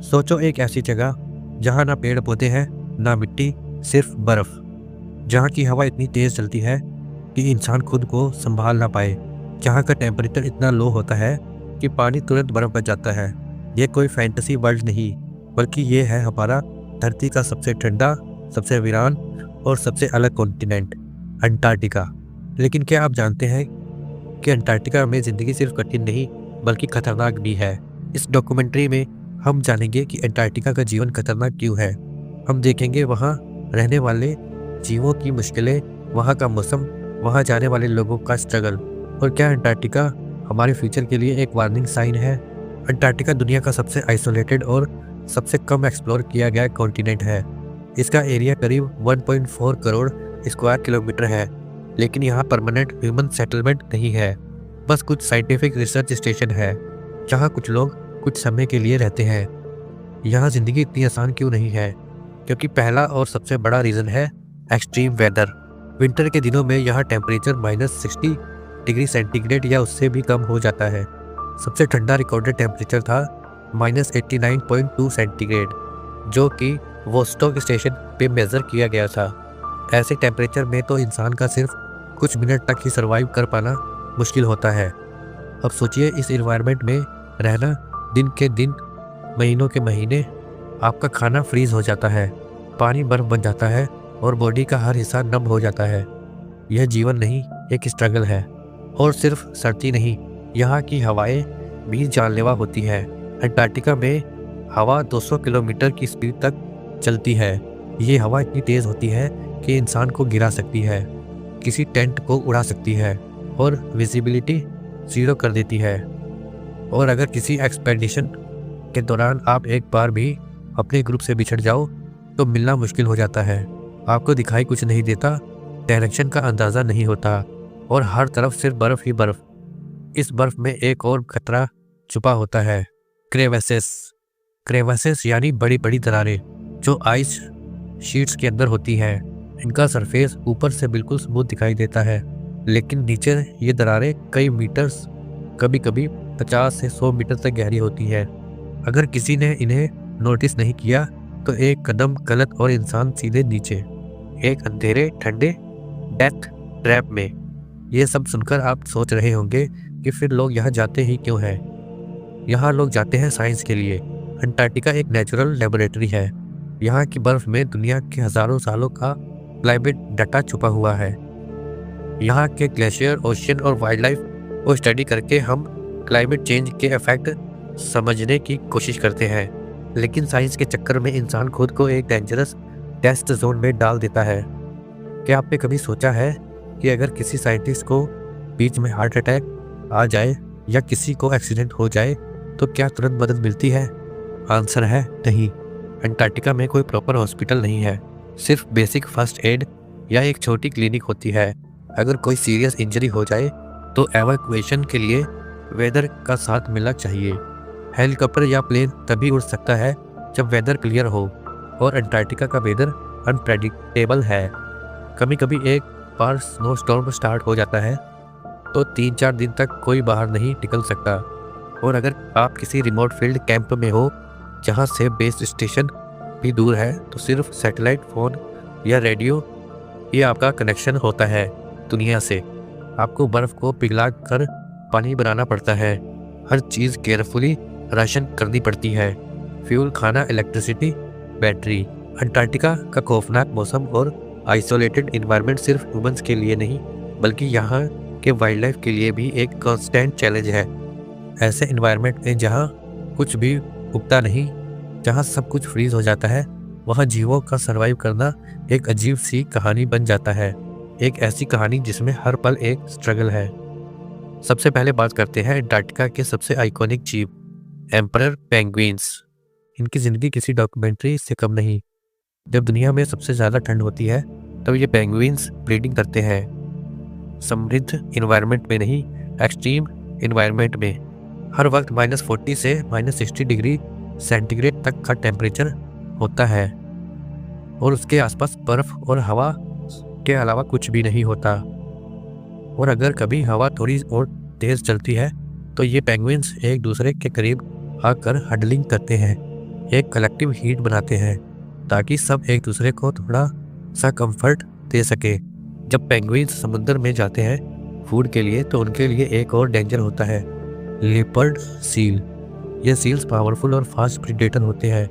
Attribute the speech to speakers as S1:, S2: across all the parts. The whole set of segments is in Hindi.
S1: सोचो एक ऐसी जगह जहाँ ना पेड़ पौधे हैं, ना मिट्टी, सिर्फ बर्फ। जहाँ की हवा इतनी तेज चलती है कि इंसान खुद को संभाल ना पाए। जहाँ का टेम्परेचर इतना लो होता है कि पानी तुरंत बर्फ बन जाता है। ये कोई फैंटेसी वर्ल्ड नहीं, बल्कि ये है हमारा धरती का सबसे ठंडा, सबसे वीरान और सबसे अलग कॉन्टिनेंट, अंटार्कटिका। लेकिन क्या आप जानते हैं कि अंटार्कटिका में ज़िंदगी सिर्फ कठिन नहीं बल्कि खतरनाक भी है। इस डॉक्यूमेंट्री में हम जानेंगे कि अंटार्कटिका का जीवन खतरनाक क्यों है। हम देखेंगे वहाँ रहने वाले जीवों की मुश्किलें, वहाँ का मौसम, वहाँ जाने वाले लोगों का स्ट्रगल, और क्या अंटार्कटिका हमारे फ्यूचर के लिए एक वार्निंग साइन है। अंटार्कटिका दुनिया का सबसे आइसोलेटेड और सबसे कम एक्सप्लोर किया गया कॉन्टिनेंट है। इसका एरिया करीब 1.4 करोड़ स्क्वायर किलोमीटर है, लेकिन यहाँ परमानेंट ह्यूमन सेटलमेंट नहीं है। बस कुछ साइंटिफिक रिसर्च स्टेशन है जहाँ कुछ लोग कुछ समय के लिए रहते हैं। यहाँ ज़िंदगी इतनी आसान क्यों नहीं है? क्योंकि पहला और सबसे बड़ा रीज़न है एक्सट्रीम वेदर। विंटर के दिनों में यहाँ टेम्परेचर -60 डिग्री सेंटीग्रेड या उससे भी कम हो जाता है। सबसे ठंडा रिकॉर्डेड टेम्परेचर था -89.2 सेंटीग्रेड, जो कि वोस्टॉक स्टेशन पे मेज़र किया गया था। ऐसे टेम्परेचर में तो इंसान का सिर्फ कुछ मिनट तक ही सर्वाइव कर पाना मुश्किल होता है। अब सोचिए इस एनवायरनमेंट में रहना, दिन के दिन, महीनों के महीने। आपका खाना फ्रीज हो जाता है, पानी बर्फ बन जाता है और बॉडी का हर हिस्सा नम हो जाता है। यह जीवन नहीं, एक स्ट्रगल है। और सिर्फ सर्दी नहीं, यहाँ की हवाएं भी जानलेवा होती हैं। अंटार्कटिका में हवा 200 किलोमीटर की स्पीड तक चलती है। ये हवा इतनी तेज़ होती है कि इंसान को गिरा सकती है, किसी टेंट को उड़ा सकती है और विजिबिलिटी 0 कर देती है। और अगर किसी एक्सपेडिशन के दौरान आप एक बार भी अपने ग्रुप से बिछड़ जाओ तो मिलना मुश्किल हो जाता है। आपको दिखाई कुछ नहीं देता, डायरेक्शन का अंदाज़ा नहीं होता और हर तरफ सिर्फ बर्फ़ ही बर्फ़। इस बर्फ़ में एक और खतरा छुपा होता है, क्रेवैसेस। क्रेवैसेस यानी बड़ी बड़ी दरारें जो आइस शीट्स के अंदर होती हैं। इनका सरफेस ऊपर से बिल्कुल स्मूथ दिखाई देता है, लेकिन नीचे ये दरारें कई मीटर्स, कभी कभी 50 से 100 मीटर तक गहरी होती है। अगर किसी ने इन्हें नोटिस नहीं किया तो एक कदम गलत और इंसान सीधे नीचे, एक अंधेरे ठंडे डेथ ट्रैप में। ये सब सुनकर आप सोच रहे होंगे कि फिर लोग यहाँ जाते ही क्यों हैं। यहाँ लोग जाते हैं साइंस के लिए। अंटार्कटिका एक नेचुरल लेबोरेटरी है। यहाँ की बर्फ में दुनिया के हज़ारों सालों का क्लाइमेट डाटा छुपा हुआ है। यहाँ के ग्लेशियर, ओशियन और वाइल्ड लाइफ को स्टडी करके हम क्लाइमेट चेंज के इफेक्ट समझने की कोशिश करते हैं। लेकिन साइंस के चक्कर में इंसान खुद को एक डेंजरस टेस्ट जोन में डाल देता है। क्या आपने कभी सोचा है कि अगर किसी साइंटिस्ट को बीच में हार्ट अटैक आ जाए या किसी को एक्सीडेंट हो जाए तो क्या तुरंत मदद मिलती है? आंसर है नहीं। अंटार्कटिका में कोई प्रॉपर हॉस्पिटल नहीं है, सिर्फ बेसिक फर्स्ट एड या एक छोटी क्लिनिक होती है। अगर कोई सीरियस इंजरी हो जाए तो एवैक्यूएशन के लिए वेदर का साथ मिलना चाहिए। हेलीकॉप्टर या प्लेन तभी उड़ सकता है जब वेदर क्लियर हो, और अंटार्कटिका का वेदर अनप्रेडिक्टेबल है। कभी कभी एक बार स्नो स्टॉर्म स्टार्ट हो जाता है तो 3-4 दिन तक कोई बाहर नहीं निकल सकता। और अगर आप किसी रिमोट फील्ड कैंप में हो जहाँ से बेस स्टेशन भी दूर है तो सिर्फ सैटेलाइट फ़ोन या रेडियो ये आपका कनेक्शन होता है दुनिया से। आपको बर्फ़ को पिघला कर पानी बनाना पड़ता है, हर चीज़ केयरफुली राशन करनी पड़ती है, फ्यूल, खाना, इलेक्ट्रिसिटी, बैटरी। अंटार्कटिका का खौफनाक मौसम और आइसोलेटेड इन्वायरमेंट सिर्फ ह्यूमंस के लिए नहीं बल्कि यहाँ के वाइल्ड लाइफ के लिए भी एक कांस्टेंट चैलेंज है। ऐसे इन्वायरमेंट में जहाँ कुछ भी उगता नहीं, जहाँ सब कुछ फ्रीज हो जाता है, वहाँ जीवों का सर्वाइव करना एक अजीब सी कहानी बन जाता है। एक ऐसी कहानी जिसमें हर पल एक स्ट्रगल है। सबसे पहले बात करते हैं अंटार्कटिका के सबसे आइकॉनिक जीव, एम्परर पेंगुइन्स। इनकी ज़िंदगी किसी डॉक्यूमेंट्री से कम नहीं। जब दुनिया में सबसे ज़्यादा ठंड होती है तब ये पेंगुइन्स ब्रीडिंग करते हैं। समृद्ध इन्वायरमेंट में नहीं, एक्सट्रीम इन्वायरमेंट में। हर वक्त -40 से -60 डिग्री सेंटीग्रेड तक का टेम्परेचर होता है और उसके आसपास बर्फ़ और हवा के अलावा कुछ भी नहीं होता। और अगर कभी हवा थोड़ी और तेज़ चलती है तो ये पेंगुइन्स एक दूसरे के करीब आकर हडलिंग करते हैं, एक कलेक्टिव हीट बनाते हैं ताकि सब एक दूसरे को थोड़ा सा कंफर्ट दे सके। जब पेंगुइन्स समुद्र में जाते हैं फूड के लिए तो उनके लिए एक और डेंजर होता है, लेपर्ड सील। ये सील्स पावरफुल और फास्ट प्रेडेटर होते हैं,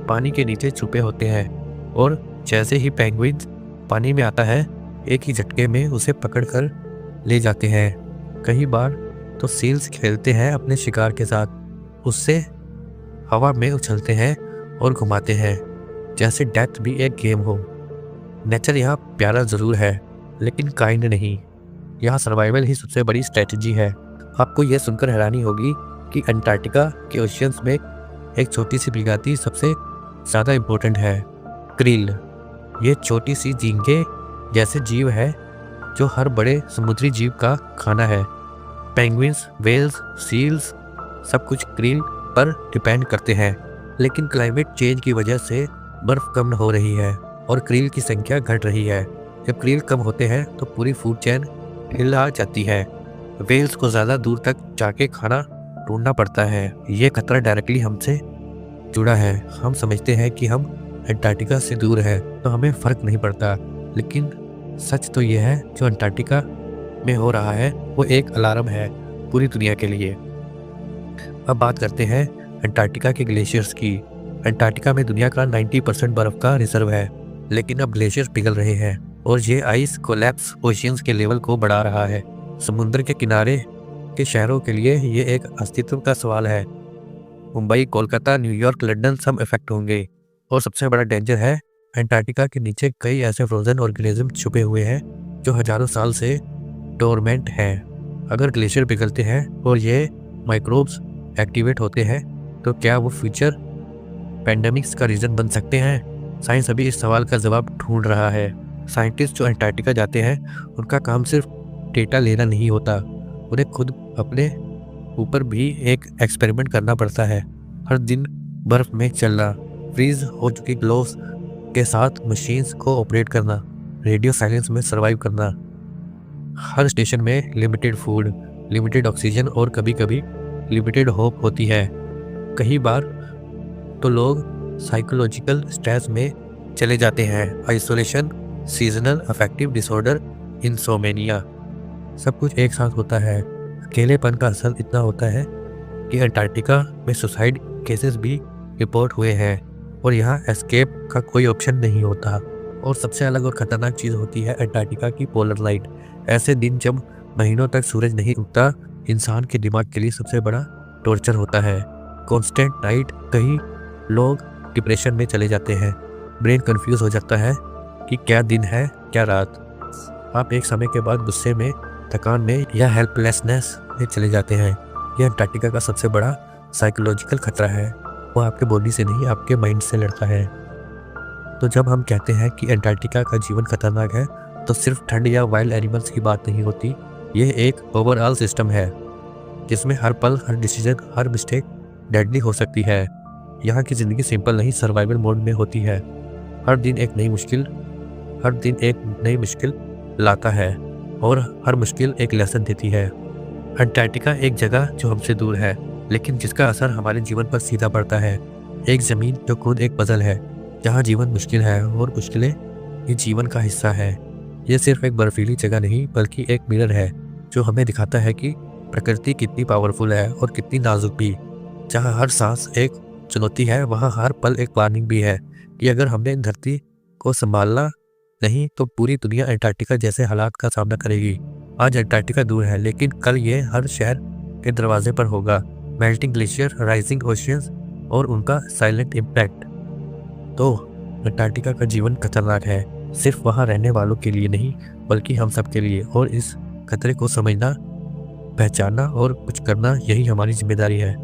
S1: पानी के नीचे छुपे होते हैं और जैसे ही पेंगुइन्स पानी में आता है एक ही झटके में उसे पकड़कर ले जाते हैं। कई बार तो सील्स खेलते हैं अपने शिकार के साथ, उससे हवा में उछलते हैं और घुमाते हैं जैसे डेथ भी एक गेम हो। नेचर यहाँ प्यारा ज़रूर है लेकिन काइंड नहीं। यहाँ सर्वाइवल ही सबसे बड़ी स्ट्रेटजी है। आपको यह सुनकर हैरानी होगी कि अंटार्कटिका के ओशियंस में एक छोटी सी प्रजाति सबसे ज़्यादा इम्पोर्टेंट है, क्रिल। ये छोटी सी झींगे जैसे जीव है जो हर बड़े समुद्री जीव का खाना है। पेंगुइन्स, वेल्स, सील्स सब कुछ क्रिल पर डिपेंड करते हैं, लेकिन क्लाइमेट चेंज की वजह से बर्फ़ कम हो रही है और क्रिल की संख्या घट रही है। जब क्रिल कम होते हैं तो पूरी फूड चेन हिला जाती है। वेल्स को ज़्यादा दूर तक जाके खाना ढूंढना पड़ता है। ये खतरा डायरेक्टली हमसे जुड़ा है। हम समझते हैं कि हम अंटार्कटिका से दूर है तो हमें फ़र्क नहीं पड़ता, लेकिन सच तो ये है जो अंटार्कटिका में हो रहा है वो एक अलार्म है पूरी दुनिया के लिए। अब बात करते हैं अंटार्कटिका के ग्लेशियर्स की। अंटार्कटिका में दुनिया का 90% बर्फ़ का रिजर्व है, लेकिन अब ग्लेशियर्स पिघल रहे हैं और ये आइस कोलैप्स ओशियंस के लेवल को बढ़ा रहा है। समुद्र के किनारे के शहरों के लिए ये एक अस्तित्व का सवाल है। मुंबई, कोलकाता, न्यूयॉर्क, लंदन सब इफेक्ट होंगे। और सबसे बड़ा डेंजर है अंटार्कटिका के नीचे कई ऐसे फ्रोजन ऑर्गेनिज्म छुपे हुए हैं जो हजारों साल से डोरमेंट हैं। अगर ग्लेशियर पिघलते हैं और ये माइक्रोब्स एक्टिवेट होते हैं तो क्या वो फ्यूचर पैंडेमिक्स का रीज़न बन सकते हैं? साइंस अभी इस सवाल का जवाब ढूंढ रहा है। साइंटिस्ट जो अंटार्कटिका जाते हैं उनका काम सिर्फ डेटा लेना नहीं होता, उन्हें खुद अपने ऊपर भी एक एक्सपेरिमेंट करना पड़ता है। हर दिन बर्फ़ में चलना, फ्रीज हो चुकी ग्लोव्स के साथ मशीन्स को ऑपरेट करना, रेडियो साइलेंस में सर्वाइव करना। हर स्टेशन में लिमिटेड फूड, लिमिटेड ऑक्सीजन और कभी कभी लिमिटेड होप होती है। कई बार तो लोग साइकोलॉजिकल स्ट्रेस में चले जाते हैं। Isolation, seasonal affective disorder, insomnia सब कुछ एक साथ होता है। अकेलेपन का असर इतना होता है कि अंटार्कटिका में सुसाइड केसेस भी रिपोर्ट हुए हैं और यहाँ एस्केप का कोई ऑप्शन नहीं होता। और सबसे अलग और ख़तरनाक चीज़ होती है अंटार्कटिका की पोलर लाइट। ऐसे दिन जब महीनों तक सूरज नहीं उगता इंसान के दिमाग के लिए सबसे बड़ा टॉर्चर होता है। कॉन्स्टेंट नाइट, कई लोग डिप्रेशन में चले जाते हैं। ब्रेन कंफ्यूज हो जाता है कि क्या दिन है क्या रात। आप एक समय के बाद गुस्से में, थकान में या हेल्पलेसनेस में चले जाते हैं। यह अंटार्कटिका का सबसे बड़ा साइकोलॉजिकल खतरा है। वो आपके बॉडी से नहीं आपके माइंड से लड़ता है। तो जब हम कहते हैं कि अंटार्कटिका का जीवन खतरनाक है तो सिर्फ ठंड या वाइल्ड एनिमल्स की बात नहीं होती। यह एक ओवरऑल सिस्टम है जिसमें हर पल, हर डिसीजन, हर मिस्टेक डेडली हो सकती है। यहाँ की ज़िंदगी सिंपल नहीं, सर्वाइवल मोड में होती है। हर दिन एक नई मुश्किल लाता है और हर मुश्किल एक लेसन देती है। अंटार्कटिका एक जगह जो हमसे दूर है लेकिन जिसका असर हमारे जीवन पर सीधा पड़ता है। एक ज़मीन जो खुद एक पजल है, जहाँ जीवन मुश्किल है और मुश्किलें ये जीवन का हिस्सा है। ये सिर्फ एक बर्फीली जगह नहीं बल्कि एक मिरर है जो हमें दिखाता है कि प्रकृति कितनी पावरफुल है और कितनी नाजुक भी। जहाँ हर सांस एक चुनौती है वहाँ हर पल एक वार्निंग भी है कि अगर हमने इन धरती को संभालना नहीं तो पूरी दुनिया अंटार्कटिका जैसे हालात का सामना करेगी। आज अंटार्कटिका दूर है लेकिन कल ये हर शहर के दरवाजे पर होगा। मेल्टिंग ग्लेशियर, राइजिंग ओशियंस और उनका साइलेंट इम्पैक्ट। तो अंटार्कटिका का जीवन खतरनाक है, सिर्फ वहाँ रहने वालों के लिए नहीं बल्कि हम सब के लिए। और इस खतरे को समझना, पहचानना और कुछ करना यही हमारी जिम्मेदारी है।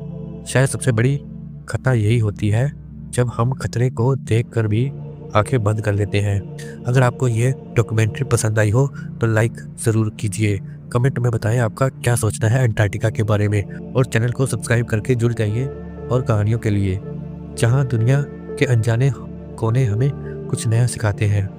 S1: शायद सबसे बड़ी खतरा यही होती है जब हम खतरे को देखकर भी आंखें बंद कर लेते हैं। अगर आपको ये डॉक्यूमेंट्री पसंद आई हो तो लाइक ज़रूर कीजिए। कमेंट में बताएं आपका क्या सोचना है अंटार्कटिका के बारे में और चैनल को सब्सक्राइब करके जुड़ जाइए और कहानियों के लिए, जहां दुनिया के अनजाने कोने हमें कुछ नया सिखाते हैं।